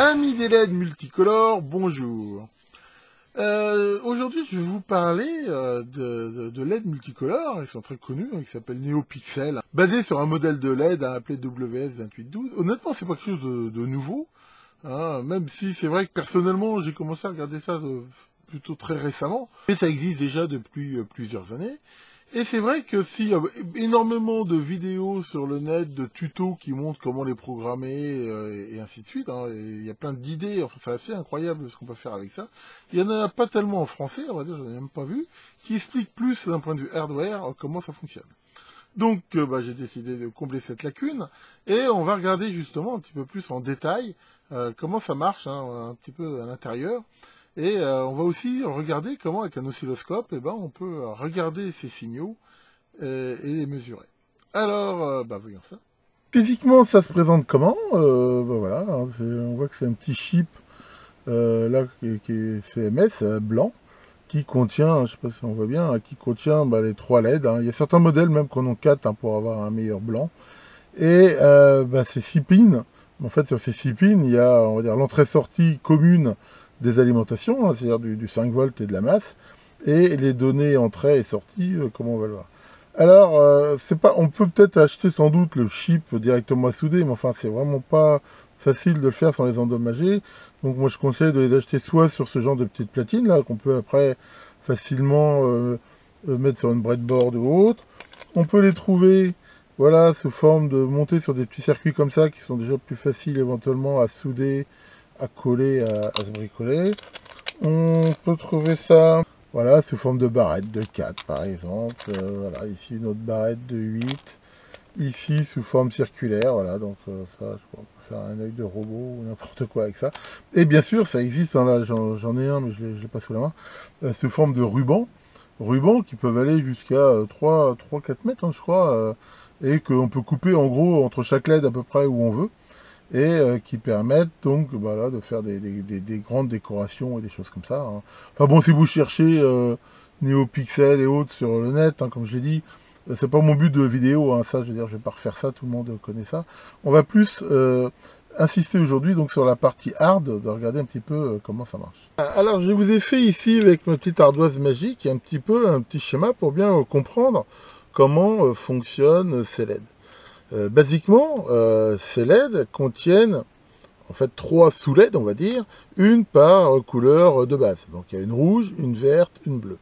Amis des LED multicolores, bonjour. Aujourd'hui, je vais vous parler de LED multicolores, ils sont très connus, hein, qui s'appellent NeoPixel, basé sur un modèle de LED appelé WS2812. Honnêtement, c'est pas quelque chose de nouveau, hein, même si c'est vrai que personnellement, j'ai commencé à regarder ça plutôt très récemment, mais ça existe déjà depuis plusieurs années. Et c'est vrai que s'il y a énormément de vidéos sur le net, de tutos qui montrent comment les programmer, et ainsi de suite, hein, et il y a plein d'idées, enfin c'est assez incroyable ce qu'on peut faire avec ça. Il y en a pas tellement en français, on va dire, j'en ai même pas vu, qui expliquent plus d'un point de vue hardware comment ça fonctionne. Donc j'ai décidé de combler cette lacune, et on va regarder justement un petit peu plus en détail comment ça marche, hein, un petit peu à l'intérieur. Et on va aussi regarder comment, avec un oscilloscope, on peut regarder ces signaux et les mesurer. Alors, voyons ça. Physiquement, ça se présente comment voilà, hein, on voit que c'est un petit chip là qui est CMS blanc, qui contient, je sais pas si on voit bien, qui contient les 3 LED. Hein. Il y a certains modèles même qu'on en 4 hein, pour avoir un meilleur blanc. Et c'est 6 pins. En fait, sur ces 6 pins, il y a, on va dire, l'entrée-sortie commune des alimentations, hein, c'est-à-dire du 5 volts et de la masse, et les données entrée et sortie, comme on va le voir. Alors, on peut peut-être acheter sans doute le chip directement à souder, mais enfin, c'est vraiment pas facile de le faire sans les endommager. Donc moi, je conseille de les acheter soit sur ce genre de petites platines, là, qu'on peut après facilement mettre sur une breadboard ou autre. On peut les trouver, voilà, sous forme de monter sur des petits circuits comme ça, qui sont déjà plus faciles éventuellement à souder, à coller, à se bricoler. On peut trouver ça, voilà, sous forme de barrette de 4 par exemple. Voilà, ici une autre barrette de 8. Ici sous forme circulaire, voilà, donc ça, je peux faire un œil de robot ou n'importe quoi avec ça. Et bien sûr, ça existe, hein, là j'en ai un, mais je l'ai pas sous la main, sous forme de rubans qui peuvent aller jusqu'à 3-4 mètres, hein, je crois, et qu'on peut couper en gros entre chaque LED à peu près où on veut. Et qui permettent donc de faire des grandes décorations et des choses comme ça. Hein. Enfin bon, si vous cherchez NeoPixel et autres sur le net, hein, comme je l'ai dit, c'est pas mon but de vidéo, hein, ça je veux dire, je vais pas refaire ça, tout le monde connaît ça. On va plus insister aujourd'hui donc sur la partie hard, de regarder un petit peu comment ça marche. Alors je vous ai fait ici avec ma petite ardoise magique un petit schéma pour bien comprendre comment fonctionnent ces LED. Basiquement, ces LED contiennent en fait 3 sous-LED, on va dire, une par couleur de base. Donc il y a une rouge, une verte, une bleue.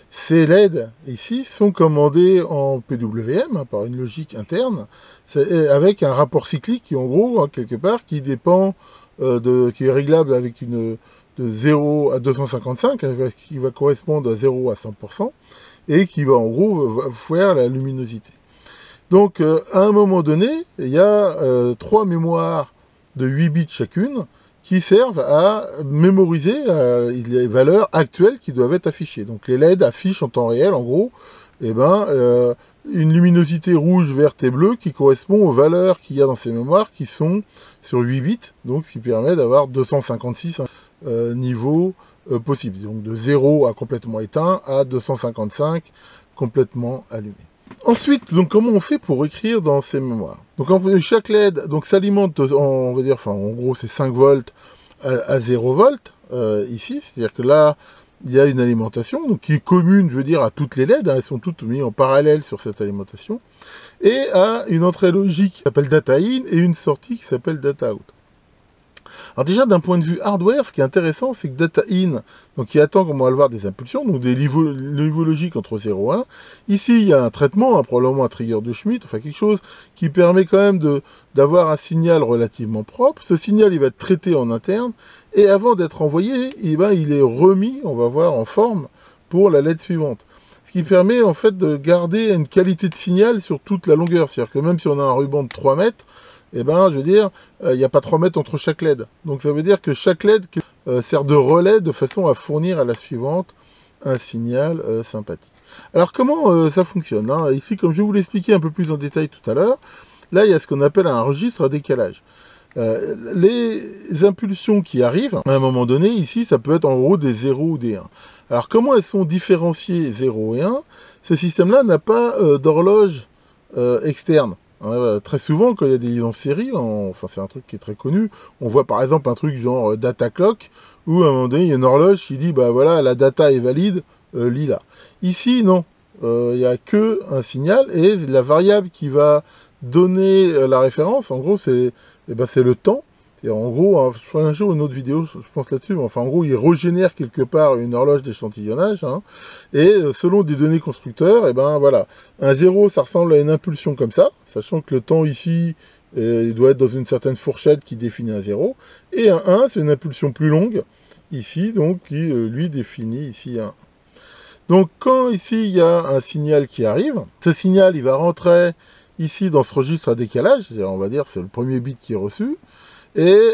Ces LED ici sont commandés en PWM, hein, par une logique interne, avec un rapport cyclique qui en gros, hein, quelque part, qui dépend qui est réglable avec de 0 à 255, hein, qui va correspondre à 0 à 100%, et qui va en gros faire la luminosité. Donc, à un moment donné, il y a 3 mémoires de 8 bits chacune qui servent à mémoriser les valeurs actuelles qui doivent être affichées. Donc, les LED affichent en temps réel, en gros, une luminosité rouge, verte et bleue qui correspond aux valeurs qu'il y a dans ces mémoires qui sont sur 8 bits, donc ce qui permet d'avoir 256 niveaux possibles. Donc, de 0 à complètement éteint à 255 complètement allumé. Ensuite, donc comment on fait pour écrire dans ces mémoires? Donc chaque LED s'alimente, on va dire, enfin en gros c'est 5 volts à 0 volts ici, c'est-à-dire que là il y a une alimentation donc, qui est commune, je veux dire, à toutes les LED, hein, elles sont toutes mises en parallèle sur cette alimentation, et à une entrée logique qui s'appelle data in et une sortie qui s'appelle data out. Alors déjà, d'un point de vue hardware, ce qui est intéressant, c'est que data in, donc qui attend, comme on va le voir, des impulsions, donc des niveaux logiques entre 0 et 1. Ici, il y a un traitement, probablement un trigger de Schmitt, enfin quelque chose qui permet quand même d'avoir un signal relativement propre. Ce signal, il va être traité en interne, et avant d'être envoyé, il est remis, on va voir, en forme pour la LED suivante. Ce qui permet en fait de garder une qualité de signal sur toute la longueur. C'est-à-dire que même si on a un ruban de 3 mètres, je veux dire, il n'y a pas 3 mètres entre chaque LED. Donc ça veut dire que chaque LED sert de relais de façon à fournir à la suivante un signal sympathique. Alors comment ça fonctionne, hein? Ici, comme je vais vous l'expliquer un peu plus en détail tout à l'heure, là il y a ce qu'on appelle un registre à décalage. Les impulsions qui arrivent, à un moment donné, ici, ça peut être en gros des 0 ou des 1. Alors comment elles sont différenciées 0 et 1? Ce système-là n'a pas d'horloge externe. Très souvent, quand il y a des liens en série, enfin c'est un truc qui est très connu, on voit par exemple un truc genre data clock, où à un moment donné, il y a une horloge qui dit, bah voilà, la data est valide, lis là. Ici, non. Il n'y a que un signal, et la variable qui va donner la référence, en gros, c'est le temps. Et en gros, hein, je ferai un jour une autre vidéo, je pense là-dessus, mais enfin en gros, il régénère quelque part une horloge d'échantillonnage, hein, et selon des données constructeurs, et ben voilà, un 0, ça ressemble à une impulsion comme ça, sachant que le temps ici, il doit être dans une certaine fourchette qui définit un 0, et un 1, c'est une impulsion plus longue, ici, donc, qui lui définit ici un 1. Donc quand ici, il y a un signal qui arrive, ce signal, il va rentrer ici dans ce registre à décalage, on va dire c'est le premier bit qui est reçu, et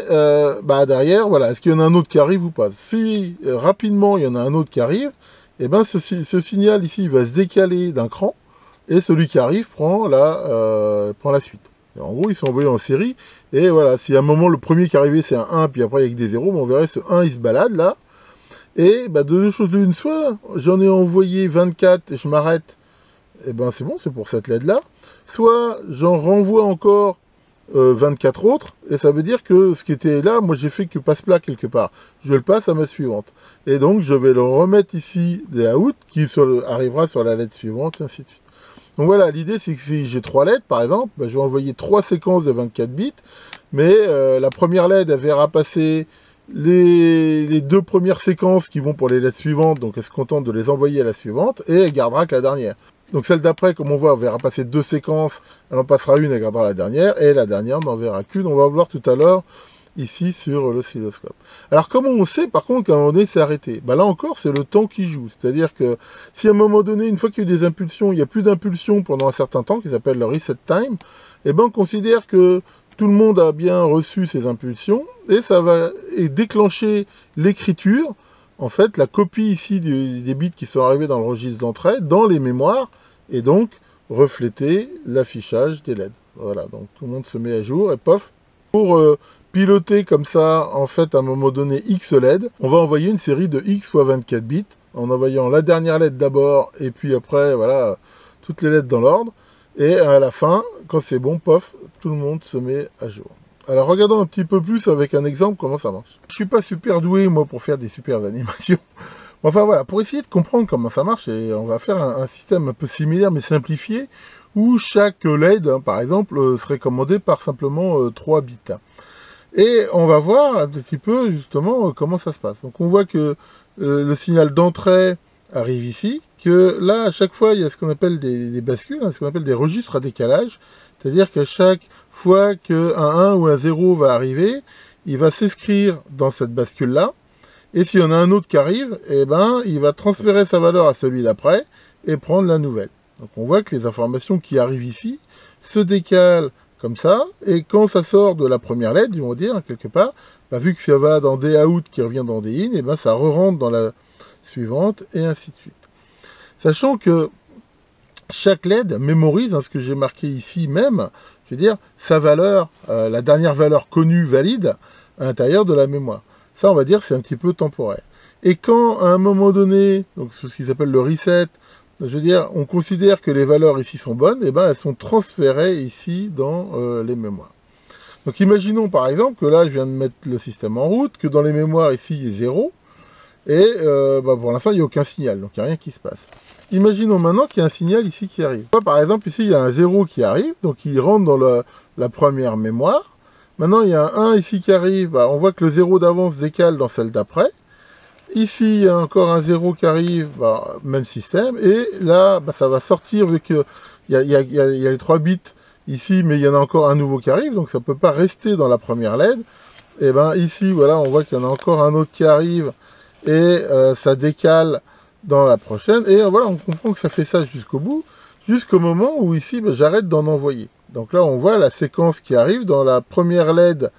derrière, voilà, est-ce qu'il y en a un autre qui arrive ou pas? Si rapidement il y en a un autre qui arrive, et ben ce signal ici il va se décaler d'un cran, et celui qui arrive prend la suite. Et en gros, ils sont envoyés en série, et voilà, si à un moment le premier qui est arrivé c'est un 1, puis après il y a que des 0, on verrait ce 1 il se balade là, et de deux choses l'une, soit j'en ai envoyé 24 et je m'arrête, et ben c'est bon, c'est pour cette LED là, soit j'en renvoie encore 24 autres, et ça veut dire que ce qui était là, moi j'ai fait que passe-plat quelque part. Je le passe à ma suivante. Et donc je vais le remettre ici des out, qui arrivera sur la lettre suivante, et ainsi de suite. Donc voilà, l'idée c'est que si j'ai 3 lettres par exemple, je vais envoyer 3 séquences de 24 bits, mais la première LED elle verra passer les 2 premières séquences qui vont pour les lettres suivantes, donc elle se contente de les envoyer à la suivante, et elle gardera que la dernière. Donc celle d'après, comme on voit, on verra passer 2 séquences, elle en passera une, elle gardera la dernière, et la dernière n'en verra qu'une. On va voir tout à l'heure, ici, sur l'oscilloscope. Alors comment on sait, par contre, qu'à un moment donné, c'est arrêté? Là encore, c'est le temps qui joue. C'est-à-dire que si à un moment donné, une fois qu'il y a eu des impulsions, il n'y a plus d'impulsions pendant un certain temps, qui s'appelle le reset time, on considère que tout le monde a bien reçu ces impulsions, et ça va déclencher l'écriture, en fait, la copie ici des bits qui sont arrivés dans le registre d'entrée, dans les mémoires, et donc refléter l'affichage des LED. Voilà, donc tout le monde se met à jour, et pof, pour piloter comme ça, en fait, à un moment donné, X LED, on va envoyer une série de X fois 24 bits, en envoyant la dernière LED d'abord, et puis après, voilà, toutes les LED dans l'ordre, et à la fin, quand c'est bon, pof, tout le monde se met à jour. Alors regardons un petit peu plus avec un exemple comment ça marche. Je suis pas super doué moi pour faire des super animations. Enfin voilà, pour essayer de comprendre comment ça marche, et on va faire un système un peu similaire mais simplifié, où chaque LED, hein, par exemple, serait commandé par simplement 3 bits. Et on va voir un petit peu justement comment ça se passe. Donc on voit que le signal d'entrée arrive ici, que là à chaque fois il y a ce qu'on appelle des bascules, hein, ce qu'on appelle des registres à décalage, c'est-à-dire qu'à chaque fois qu'un 1 ou un 0 va arriver, il va s'inscrire dans cette bascule-là, et s'il y en a un autre qui arrive, il va transférer sa valeur à celui d'après, et prendre la nouvelle. Donc on voit que les informations qui arrivent ici se décalent comme ça, et quand ça sort de la première LED, ils vont dire, quelque part, vu que ça va dans des out qui revient dans des in, ça re-rentre dans la suivante, et ainsi de suite. Sachant que chaque LED mémorise, ce que j'ai marqué ici même, je veux dire, sa valeur, la dernière valeur connue valide, à l'intérieur de la mémoire. Ça, on va dire, c'est un petit peu temporaire. Et quand, à un moment donné, donc ce qui s'appelle le reset, je veux dire, on considère que les valeurs ici sont bonnes, elles sont transférées ici dans les mémoires. Donc imaginons par exemple que là, je viens de mettre le système en route, que dans les mémoires ici, il y a 0, et pour l'instant, il n'y a aucun signal, donc il n'y a rien qui se passe. Imaginons maintenant qu'il y a un signal ici qui arrive. Par exemple, ici, il y a un 0 qui arrive, donc il rentre dans la première mémoire. Maintenant, il y a un 1 ici qui arrive, on voit que le 0 d'avant se décale dans celle d'après. Ici, il y a encore un 0 qui arrive, même système. Et là, ça va sortir, vu qu'il y a les 3 bits ici, mais il y en a encore un nouveau qui arrive, donc ça ne peut pas rester dans la première LED. Et ici, voilà, on voit qu'il y en a encore un autre qui arrive, et ça décale dans la prochaine. Et voilà, on comprend que ça fait ça jusqu'au bout, jusqu'au moment où ici, j'arrête d'en envoyer. Donc là, on voit la séquence qui arrive. Dans la première LED,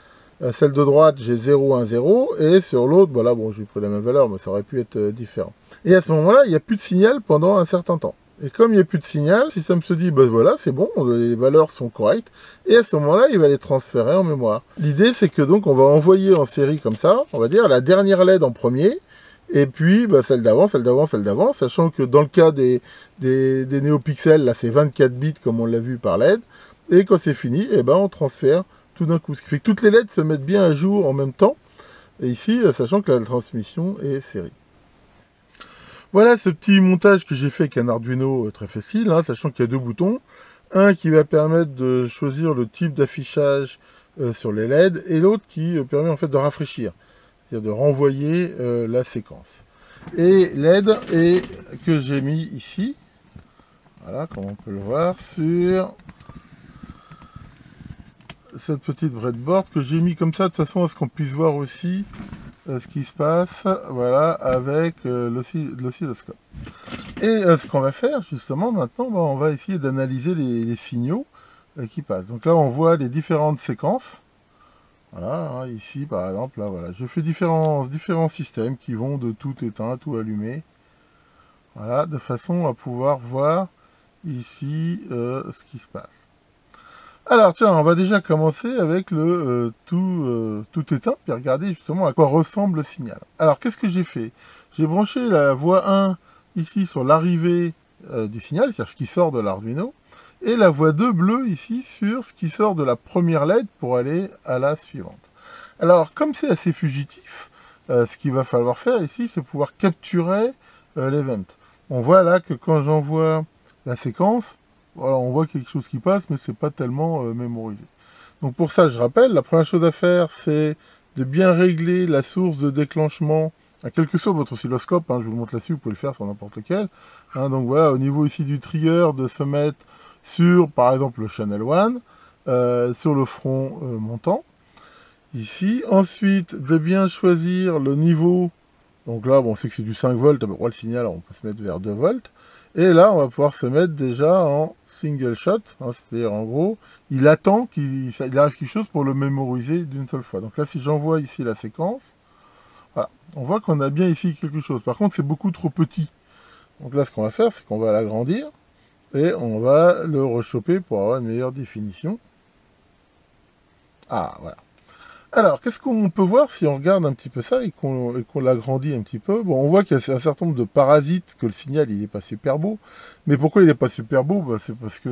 celle de droite, j'ai 0, 1, 0. Et sur l'autre, j'ai pris la même valeur, mais ça aurait pu être différent. Et à ce moment-là, il n'y a plus de signal pendant un certain temps. Et comme il n'y a plus de signal, le système se dit, voilà, c'est bon, les valeurs sont correctes. Et à ce moment-là, il va les transférer en mémoire. L'idée, c'est que donc, on va envoyer en série comme ça, on va dire, la dernière LED en premier, et puis celle d'avant, celle d'avant, celle d'avant, sachant que dans le cas des NeoPixels, là c'est 24 bits comme on l'a vu par LED, et quand c'est fini, eh ben, on transfère tout d'un coup. Ce qui fait que toutes les LED se mettent bien à jour en même temps, et ici, sachant que la transmission est série. Voilà ce petit montage que j'ai fait avec un Arduino très facile, hein, sachant qu'il y a deux boutons. Un qui va permettre de choisir le type d'affichage sur les LED, et l'autre qui permet en fait de rafraîchir, c'est-à-dire de renvoyer la séquence. Et LED que j'ai mis ici, voilà, comme on peut le voir, sur cette petite breadboard que j'ai mis comme ça, de façon à ce qu'on puisse voir aussi ce qui se passe, voilà, avec l'oscilloscope. Et ce qu'on va faire, justement, maintenant, on va essayer d'analyser les signaux qui passent. Donc là, on voit les différentes séquences. Voilà, hein, ici, par exemple, là, voilà. Je fais différents systèmes qui vont de tout éteint à tout allumé. Voilà, de façon à pouvoir voir ici ce qui se passe. Alors, tiens, on va déjà commencer avec le tout éteint, puis regarder justement à quoi ressemble le signal. Alors, qu'est-ce que j'ai fait? J'ai branché la voie 1 ici sur l'arrivée du signal, c'est-à-dire ce qui sort de l'Arduino, et la voie 2 bleue ici sur ce qui sort de la première LED pour aller à la suivante. Alors, comme c'est assez fugitif, ce qu'il va falloir faire ici, c'est pouvoir capturer l'event. On voit là que quand j'envoie la séquence, voilà, on voit quelque chose qui passe, mais c'est pas tellement mémorisé. Donc pour ça, je rappelle, la première chose à faire, c'est de bien régler la source de déclenchement, quel que soit votre oscilloscope, hein, je vous le montre là-dessus, vous pouvez le faire sur n'importe lequel. Hein, donc voilà, au niveau ici du trigger, de se mettre sur, par exemple, le channel 1, sur le front montant, ici. Ensuite, de bien choisir le niveau. Donc là, bon, on sait que c'est du 5 volts, à peu près le signal, on peut se mettre vers 2 volts. Et là, on va pouvoir se mettre déjà en single shot, hein, c'est-à-dire en gros, il attend qu'il arrive quelque chose pour le mémoriser d'une seule fois. Donc là, si j'envoie ici la séquence, voilà, on voit qu'on a bien ici quelque chose. Par contre, c'est beaucoup trop petit. Donc là, ce qu'on va faire, c'est qu'on va l'agrandir et on va le rechoper pour avoir une meilleure définition. Ah, voilà. Alors, qu'est-ce qu'on peut voir si on regarde un petit peu ça et qu'on l'agrandit un petit peu? Bon, on voit qu'il y a un certain nombre de parasites, que le signal, il n'est pas super beau. Mais pourquoi il n'est pas super beau? Ben, c'est parce que,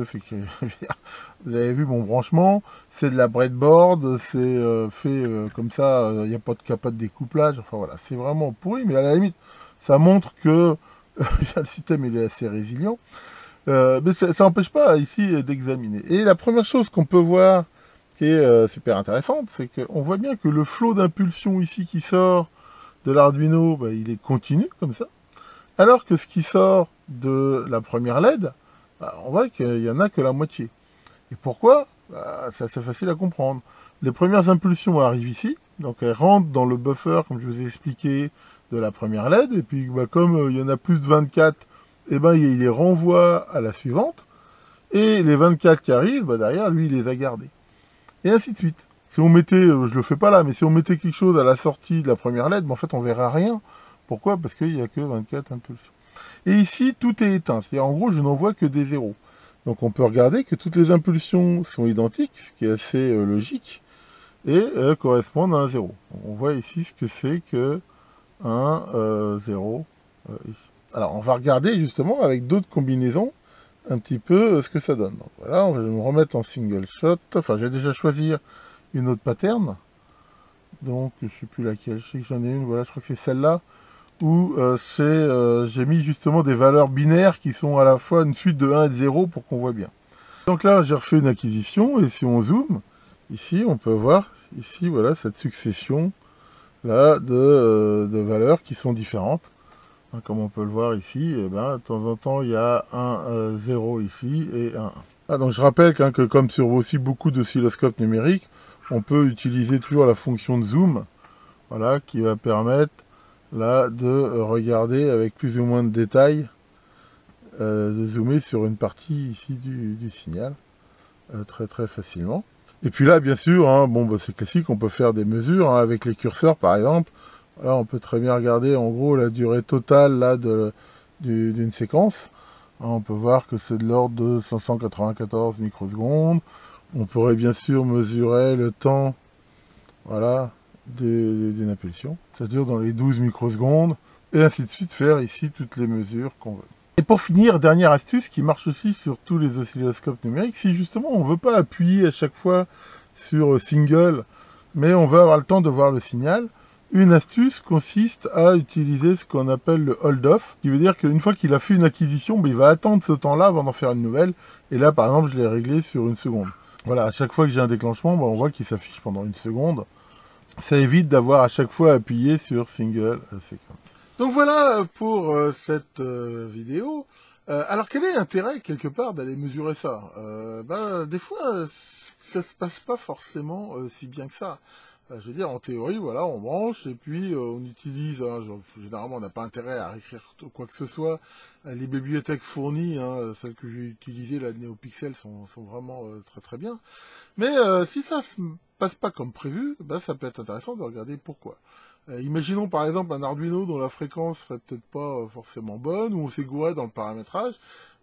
vous avez vu mon branchement, c'est de la breadboard, c'est fait comme ça, il n'y a pas de découplage. Enfin voilà, c'est vraiment pourri, mais à la limite, ça montre que le système, il est assez résilient. Mais ça n'empêche pas ici d'examiner. Et la première chose qu'on peut voir, qui est super intéressante, c'est qu'on voit bien que le flot d'impulsion ici qui sort de l'Arduino, bah, il est continu comme ça, alors que ce qui sort de la première LED, bah, on voit qu'il n'y en a que la moitié. Et pourquoi? Bah, c'est assez facile à comprendre. Les premières impulsions arrivent ici, donc elles rentrent dans le buffer, comme je vous ai expliqué, de la première LED, et puis bah, comme il y en a plus de 24, et ben, il les renvoie à la suivante, et les 24 qui arrivent, bah, derrière, lui, il les a gardés. Et ainsi de suite. Si on mettait, je le fais pas là, mais si on mettait quelque chose à la sortie de la première LED, ben en fait on verra rien. Pourquoi? Parce qu'il n'y a que 24 impulsions. Et ici, tout est éteint. C'est-à-dire, en gros, je n'en vois que des zéros. Donc on peut regarder que toutes les impulsions sont identiques, ce qui est assez logique, et correspondent à un zéro. On voit ici ce que c'est que un 0 ici. Alors on va regarder justement avec d'autres combinaisons un petit peu ce que ça donne. Donc voilà, on va me remettre en single shot. Enfin, je vais déjà choisir une autre pattern. Donc, je ne sais plus laquelle. Je sais que j'en ai une. Voilà, je crois que c'est celle-là. Où j'ai mis justement des valeurs binaires qui sont à la fois une suite de 1 et de 0 pour qu'on voit bien. Donc là, j'ai refait une acquisition. Et si on zoome, ici, on peut voir, ici, voilà, cette succession là de valeurs qui sont différentes. Comme on peut le voir ici, et ben, de temps en temps, il y a un 0 ici et un 1. Ah, donc je rappelle que comme sur aussi beaucoup d'oscilloscopes numériques, on peut utiliser toujours la fonction de zoom, voilà, qui va permettre là de regarder avec plus ou moins de détails, de zoomer sur une partie ici du signal, très très facilement. Et puis là, bien sûr, hein, bon, bah, c'est classique, on peut faire des mesures hein, avec les curseurs par exemple. Là, on peut très bien regarder en gros la durée totale là d'une séquence. On peut voir que c'est de l'ordre de 594 microsecondes. On pourrait bien sûr mesurer le temps, voilà, d'une impulsion, c'est-à-dire dans les 12 microsecondes, et ainsi de suite faire ici toutes les mesures qu'on veut. Et pour finir, dernière astuce qui marche aussi sur tous les oscilloscopes numériques, si justement on ne veut pas appuyer à chaque fois sur single, mais on veut avoir le temps de voir le signal, une astuce consiste à utiliser ce qu'on appelle le hold-off, qui veut dire qu'une fois qu'il a fait une acquisition, il va attendre ce temps-là avant d'en faire une nouvelle, et là par exemple je l'ai réglé sur 1 seconde. Voilà, à chaque fois que j'ai un déclenchement, on voit qu'il s'affiche pendant 1 seconde. Ça évite d'avoir à chaque fois appuyé sur single séquence. Donc voilà pour cette vidéo. Alors quel est l'intérêt quelque part d'aller mesurer ça? Des fois ça se passe pas forcément si bien que ça. Je veux dire, en théorie, voilà, on branche et puis on utilise, généralement on n'a pas intérêt à réécrire quoi que ce soit. Les bibliothèques fournies, celles que j'ai utilisées, la NeoPixel, sont vraiment très très bien. Mais si ça se passe pas comme prévu, ça peut être intéressant de regarder pourquoi. Imaginons par exemple un Arduino dont la fréquence serait peut-être pas forcément bonne, ou on s'est gouré dans le paramétrage.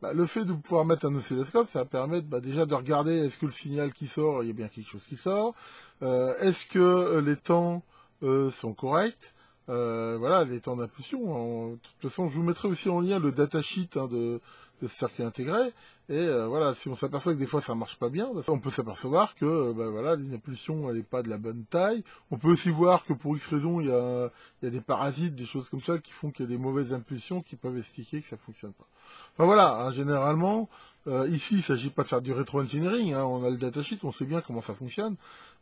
Le fait de pouvoir mettre un oscilloscope, ça va permettre déjà de regarder est-ce que le signal qui sort, il y a bien quelque chose qui sort, est-ce que les temps sont corrects, voilà, les temps d'impulsion. De toute façon, je vous mettrai aussi en lien le datasheet de ce circuit intégré, et voilà, si on s'aperçoit que des fois ça marche pas bien, on peut s'apercevoir que voilà, l'impulsion elle est pas de la bonne taille. On peut aussi voir que pour X raison il y a des parasites, des choses comme ça qui font qu'il y a des mauvaises impulsions qui peuvent expliquer que ça fonctionne pas. Enfin voilà, généralement ici il s'agit pas de faire du rétro-engineering, on a le datasheet, on sait bien comment ça fonctionne,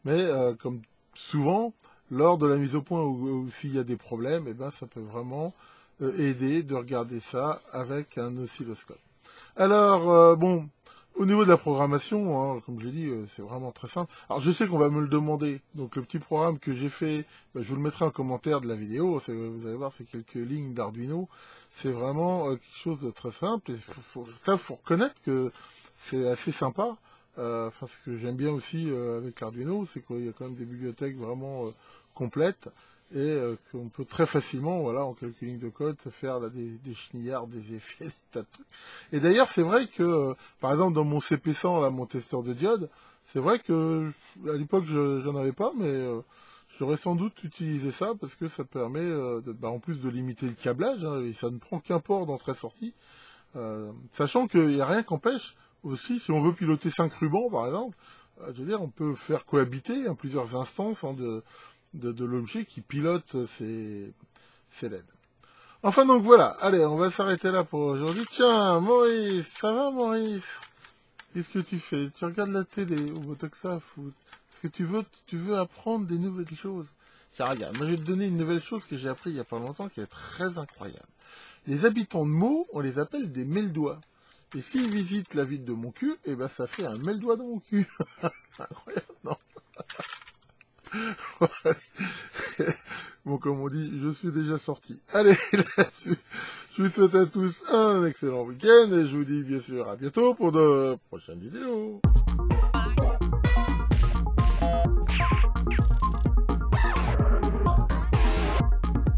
mais comme souvent lors de la mise au point ou s'il y a des problèmes, ça peut vraiment aider de regarder ça avec un oscilloscope. Alors, bon, au niveau de la programmation, comme j'ai dit, c'est vraiment très simple. Alors, je sais qu'on va me le demander. Donc, le petit programme que j'ai fait, je vous le mettrai en commentaire de la vidéo. Vous allez voir, c'est quelques lignes d'Arduino. C'est vraiment quelque chose de très simple. Et faut reconnaître que c'est assez sympa. Ce que j'aime bien aussi avec l'Arduino, c'est qu'il y a quand même des bibliothèques vraiment complètes. Et qu'on peut très facilement, voilà, en quelques lignes de code, se faire des chenillards, des effets, des tas de trucs. Et d'ailleurs, c'est vrai que, par exemple, dans mon CP100, là, mon testeur de diode, c'est vrai que, à l'époque, j'en avais pas, mais j'aurais sans doute utilisé ça, parce que ça permet, en plus de limiter le câblage, et ça ne prend qu'un port d'entrée-sortie, sachant qu'il n'y a rien qu'empêche, aussi, si on veut piloter 5 rubans, par exemple, je veux dire, on peut faire cohabiter plusieurs instances de l'objet qui pilote ces LED. Enfin donc voilà, allez, on va s'arrêter là pour aujourd'hui. Tiens, Maurice, ça va Maurice? Qu'est-ce que tu fais? Tu regardes la télé ou t'as que ça à foutre? Est-ce que tu veux apprendre des nouvelles choses? Tiens, regarde, moi je vais te donner une nouvelle chose que j'ai appris il y a pas longtemps qui est très incroyable. Les habitants de Meaux, on les appelle des mêle-doigts. Et s'ils visitent la ville de mon cul, ça fait un mêle-doigt dans mon cul. Incroyable, non? Bon, comme on dit, je suis déjà sorti. Allez, là-dessus, je vous souhaite à tous un excellent week-end et je vous dis bien sûr à bientôt pour de prochaines vidéos.